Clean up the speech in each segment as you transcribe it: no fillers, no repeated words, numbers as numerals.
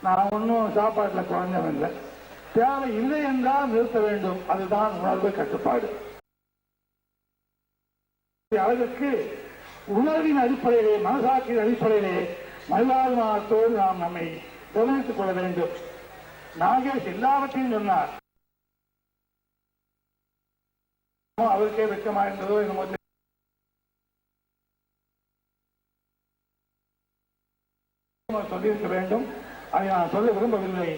நான் ஒன்றும் சாப்பாட்டில் குறைஞ்சவன் இல்லை. தேவை இல்லை என்றால் நிறுத்த வேண்டும். அதுதான் உணர்வு கட்டுப்பாடு. அளவுக்கு உணர்வின் அடிப்படையிலே, மனசாட்சியின் அடிப்படையிலே மனிதாபிமானத்தோடு நாம் நம்மை கவனித்துக் கொள்ள வேண்டும். நாகேஷ் எல்லாவற்றையும் சொன்னார். அவருக்கே வெட்கமா இருந்ததோ என்னமோ சொல்லியிருக்க வேண்டும். அதை நான் சொல்ல விரும்பவில்லை.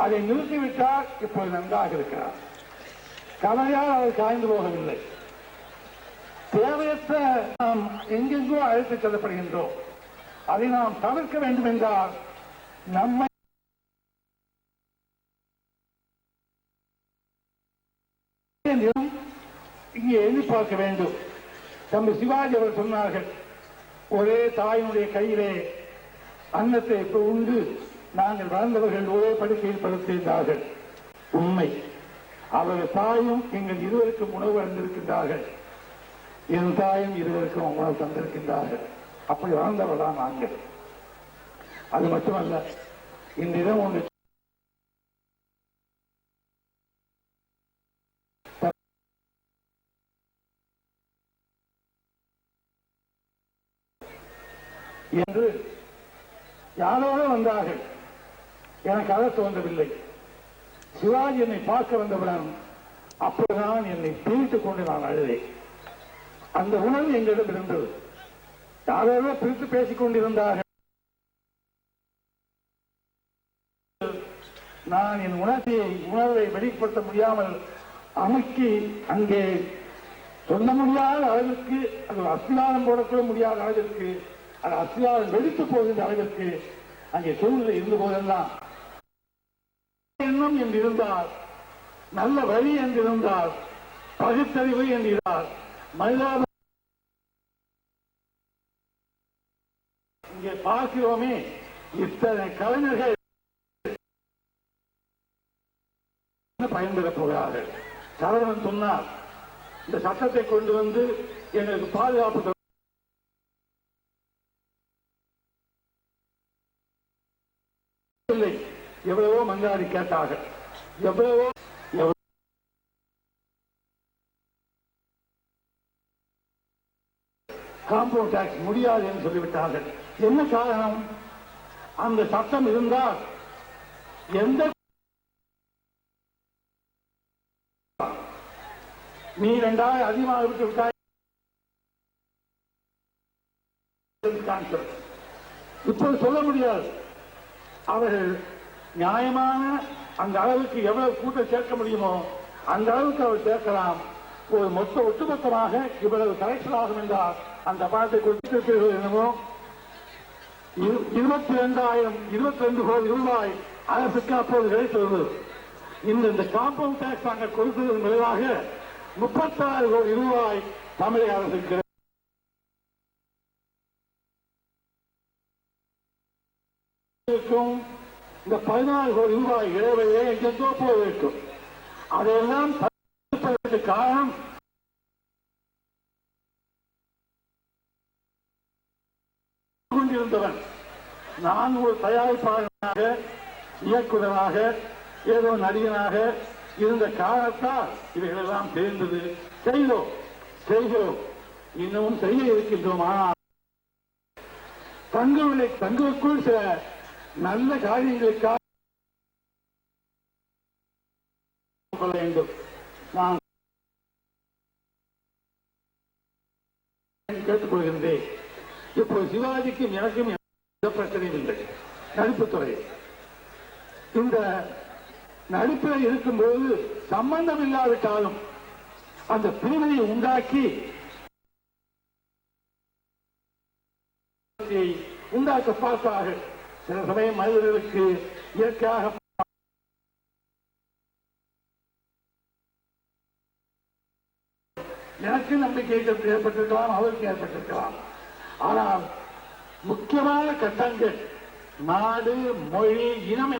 அதை நிறுத்திவிட்டால் இப்போது நன்றாக இருக்கிறார். கலையால் அவர் காய்ந்து போகவில்லை. தேவையற்ற நாம் எங்கெங்கோ அழைத்துச் செல்லப்படுகின்றோம். அதை நாம் தவிர்க்க வேண்டும் என்றால் நம்மை இங்கே எண்ணி பார்க்க வேண்டும். தம்பி சிவாஜி அவர் சொன்னார்கள், ஒரே தாயினுடைய கையிலே அன்னத்தை உண்டு நாங்கள் வளர்ந்தவர்கள் ஒரே படுக்கையில் படுத்திருந்தார்கள். உண்மை. அவர்கள் தாயும் எங்கள் இருவருக்கும் உணவு அளித்திருக்கின்றார்கள். என் தாயும் இருவருக்கும் உணவு தந்திருக்கின்றார்கள். அப்படி வளர்ந்தவர்தான் நாங்கள். அது மட்டுமல்ல, இந்த இடம் ஒன்று என்று யாரோடு வந்தார்கள். எனக்கு அதை தோன்றவில்லை. சிவாஜி என்னை பார்க்க வந்தவுடன் அப்போதுதான் என்னை பிரித்துக் கொண்டு நான் அழுதேன். அந்த உணர்வு எங்களிடம் இருந்தது. யாரோட பிரித்து பேசிக் கொண்டிருந்தார்கள். நான் என் உணர்வை வெளிப்படுத்த முடியாமல் அமுக்கி அங்கே சொல்ல முடியாத அளவிற்கு, அது அஸ்திவாரம் போடக்கூட முடியாத அளவிற்கு, அது அஸ்திவாரம் வெடித்து போகின்ற அளவிற்கு அங்கே சூழ்நிலை இருந்த போதெல்லாம் எண்ணம் என்று இருந்தால், நல்ல வழி என்று இருந்தால், பகுத்தறிவு என்று இருந்தால், மனிதாப இங்கே பார்க்கிறோமே இத்தனை கலைஞர்கள் பயன்பெறப் போகிறார்கள். சரவணன் சொன்னார், இந்த சட்டத்தை கொண்டு வந்து எங்களுக்கு பாதுகாப்பு இல்லை. எவ்வளவோ மன்றாடி கேட்டார்கள். எவ்வளவோ காம்பவுண்ட் டாக்ஸ் முடியாது என்று சொல்லிவிட்டார்கள். என்ன காரணம்? அந்த சட்டம் இருந்தால் எந்த நீ 2000 அதிகமாக விட்டு விட்டாய், இப்போது சொல்ல முடியாது. அவர்கள் நியாயமான அந்த அளவுக்கு எவ்வளவு கூட்டம் சேர்க்க முடியுமோ அந்த அளவுக்கு அவர் சேர்க்கலாம். ஒரு ஒட்டுமொத்தமாக இவ்வளவு கலெக்ஷன் ஆகும் என்றால் அந்த பணத்தை கொடுத்திருப்பீர்கள் என்னமோ 22 கோடி ரூபாய் அரசுக்கு அப்போது கிடைத்தது. இந்த காம்பவுண்ட் டாக்ஸ் நாங்கள் கொடுத்ததன் விளைவாக 36 கோடி ரூபாய் தமிழக அரசுக்கு இந்த 14 கோடி ரூபாய் இடைவெளியே எங்கெங்கோ போக வேண்டும். அதையெல்லாம் தடுப்பதற்கு காரணம் கொண்டிருந்தவன். நான் ஒரு தயாரிப்பாளராக, இயக்குநராக, ஏதோ நடிகனாக இருந்த காரணத்தால் இவைகளெல்லாம் தெரிந்தது. செய்கிறோம், இன்னமும் செய்ய இருக்கின்றோம். ஆனால் தங்களுக்குள் சில நல்ல காரியங்களுக்காக கொள்ள வேண்டும். நான் கேட்டுக்கொள்கின்றேன். இப்போ சிவாஜிக்கும் எனக்கும் எந்த பிரச்சனையும் இல்லை. நடிப்புத்துறை இந்த நடிப்பில் இருக்கும்போது சம்பந்தம் இல்லாவிட்டாலும் அந்த பிரிவினை உண்டாக்கி உண்டாக்க பார்த்தார்கள். சில சமயம் மனிதர்களுக்கு இயற்கையாக எனக்கு நம்பிக்கை ஏற்பட்டிருக்கலாம், அவருக்கு ஏற்பட்டிருக்கலாம். ஆனால் முக்கியமான கட்டங்கள் நாடு, மொழி, இனம்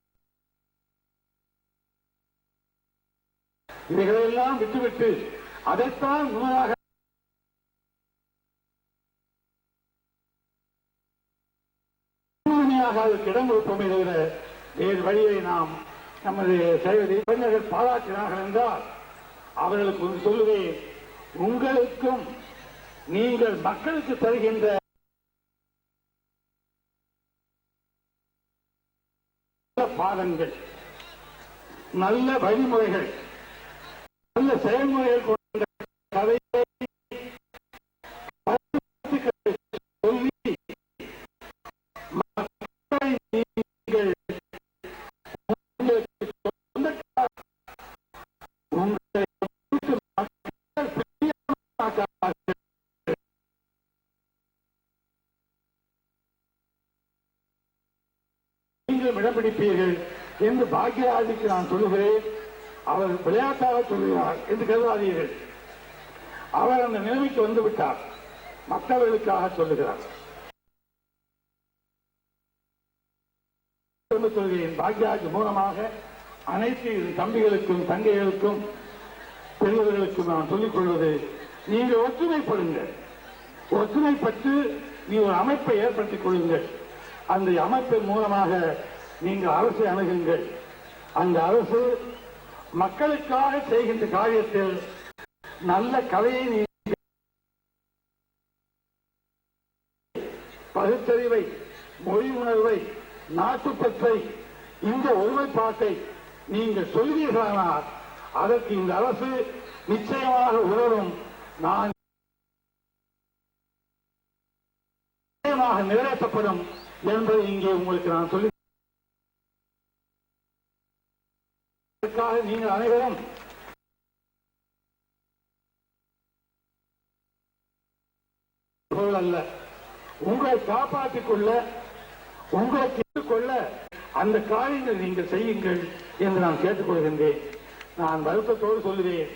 இவைகளெல்லாம் விட்டுவிட்டு அதைத்தான் உண்மையாக அதற்கு இடம் கொடுப்போமே தவிர வேறு வழியை நாம் நமது இளைஞர்கள் பாராட்டினார்கள் என்றால் அவர்களுக்கு ஒன்று சொல்லுவேன், உங்களுக்கும் நீங்கள் மக்களுக்கு தருகின்ற பாடங்கள், நல்ல வழிமுறைகள், நல்ல செயல்முறைகள் கொண்ட கதையை சொல்லி மக்களை நீங்கள் இடம் பிடிப்பீர்கள் என்று பாக்யராஜுக்கு நான் சொல்லுகிறேன். அவர் விளையாட்டாக சொல்லுகிறார் என்று கருதாதீர்கள். அவர் அந்த நிலைமைக்கு வந்துவிட்டார். மற்றவர்களுக்காக சொல்லுகிறார். சொல்கிறேன், பாக்யராஜ் மூலமாக அனைத்து தம்பிகளுக்கும் தங்கைகளுக்கும் பெரியவர்களுக்கும் நான் சொல்லிக் கொள்வது, நீங்கள் ஒற்றுமைப்படுங்கள். ஒற்றுமைப்பட்டு நீ ஒரு அமைப்பை ஏற்படுத்திக் கொள்ளுங்கள். அந்த அமைப்பின் மூலமாக நீங்கள் அரசை அணுகுங்கள். அந்த அரசு மக்களுக்காக செய்கின்ற காரியத்தில் நல்ல கலையை, பகுத்தறிவை, மொழி உணர்வை, நாட்டுப்பற்றை, இந்த ஒருமைப்பாட்டை நீங்கள் சொல்வீர்களானால் அதற்கு இந்த அரசு நிச்சயமாக உதவும். நான் நிச்சயமாக நிறைவேற்றப்படும் என்பதை இங்கே உங்களுக்கு நான் சொல்லி, நீங்கள் அனைவரும் அல்ல, உங்களை காப்பாற்றிக் கொள்ள, உங்களை கேட்டுக்கொள்ள அந்த காரியங்கள் நீங்கள் செய்யுங்கள் என்று நான் கேட்டுக்கொள்கின்றேன். நான் வருத்தத்தோடு சொல்லுவேன்,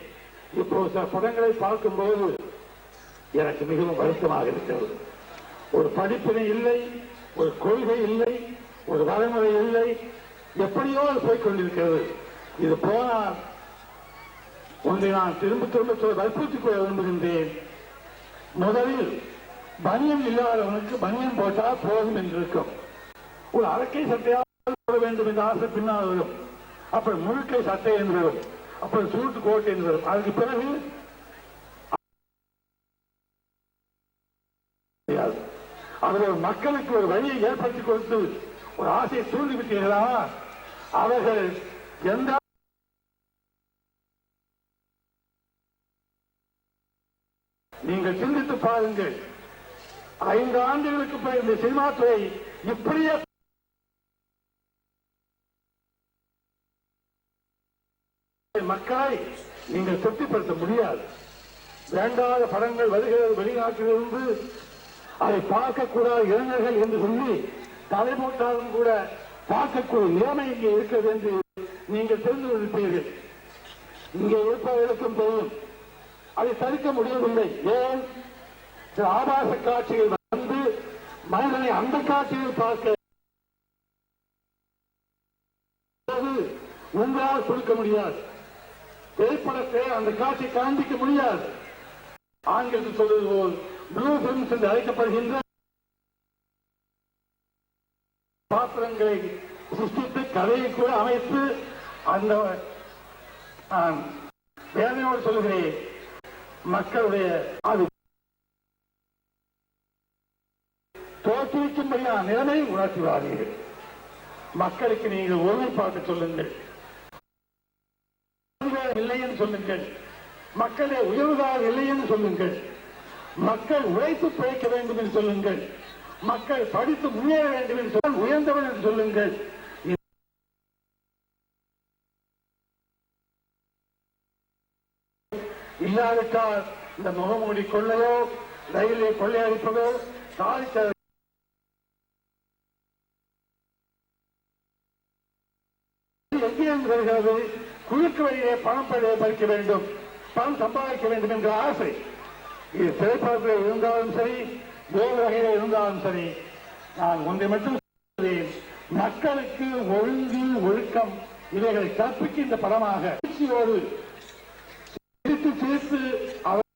இப்போ சில படங்களை பார்க்கும்போது எனக்கு மிகவும் வருத்தமாக இருக்கிறது. ஒரு படிப்பினை இல்லை, ஒரு கொள்கை இல்லை, ஒரு வரைமுறை இல்லை, எப்படியோ அது போய்கொண்டிருக்கிறது. இது போனால் ஒன்றை நான் திரும்ப திரும்ப வற்புறுத்திக் கொள்ள விரும்புகின்றேன். முதலில் பனியன் இல்லாதவனுக்கு பனியன் போட்டால் போதும் என்று இருக்கும். ஒரு அரக்கை சட்டையாக போட வேண்டும் என்ற ஆசை பின்னால் வரும். அப்புறம் முழுக்கை சட்டை என்று வரும். அப்புறம் சூட்டு கோட்டை என்று வரும். அதுக்கு பிறகு அவர்கள் மக்களுக்கு ஒரு வழியை ஏற்படுத்திக் கொடுத்து ஒரு ஆசையை தூண்டிவிட்டீர்களா, அவர்கள் எந்த நீங்கள் சிந்தித்து பாருங்கள். 5 ஆண்டுகளுக்கு பிறகு இந்த சினிமா துறை இப்படியே மக்களை நீங்கள் திருப்திப்படுத்த முடியாது. வேண்டாத படங்கள் வருகிறது வெளிநாட்டிலிருந்து, அதை பார்க்கக்கூடாத இளைஞர்கள் என்று சொல்லி தலைமூட்டாலும் கூட பார்க்கக்கூடிய நிலைமை இங்கே இருக்கிறது என்று நீங்கள் தெரிந்து கொண்டிருப்பீர்கள். இங்கே இருப்பவர்களுக்கும் தெரியும், அதை தடுக்க முடியவில்லை. ஏன்? சில ஆபாச காட்சிகள் வந்து மனிதனை அந்த காட்சியில் பார்க்க உங்களால் கொடுக்க முடியாது. திரைப்படத்தை அந்த காட்சி காண்பிக்க முடியாது. ஆங்கிலத்தில் சொல்வது போல் ப்ளூ பிலிம்ஸ் என்று அழைக்கப்படுகின்ற பாத்திரங்களை சிருஷ்டித்து கதையை கூட அமைத்து அந்த வேதனையோடு சொல்லுகிறேன், மக்களுடைய அது தோற்றுவிக்கும்படியான நிலைமை உணர்த்துவார்கள். மக்களுக்கு நீங்கள் ஒருமைப்பாட்டு சொல்லுங்கள், இல்லை என்று சொல்லுங்கள், மக்களே உயர்வுதால் இல்லை என்று சொல்லுங்கள், மக்கள் உழைத்து பிழைக்க வேண்டும் என்று சொல்லுங்கள், மக்கள் படித்து முன்னேற வேண்டும் என்று சொல்ல உயர்ந்தவன் என்று சொல்லுங்கள். இல்லாவிட்டால் இந்த முகமூடி கொள்ளையோ, ரயிலை கொள்ளையடிப்பதோ, சாதித்த எங்கேயும் வருகிறது. குழுக்கு வழியே பணம் பறிக்க வேண்டும், பணம் சம்பாதிக்க வேண்டும் என்ற ஆசை இது திரைப்படத்தில் இருந்தாலும் சரி, வேறு வகையில் இருந்தாலும் சரி, நான் ஒன்றை மட்டும் சொல்கிறேன், மக்களுக்கு ஒழுங்கு ஒழுக்கம் இவைகளை கற்பிக்கின்ற படமாக சிரித்து சிரித்து அவர்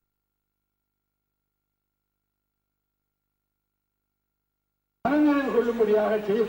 மனநிறைவு கொள்ளும்படியாக செய்ய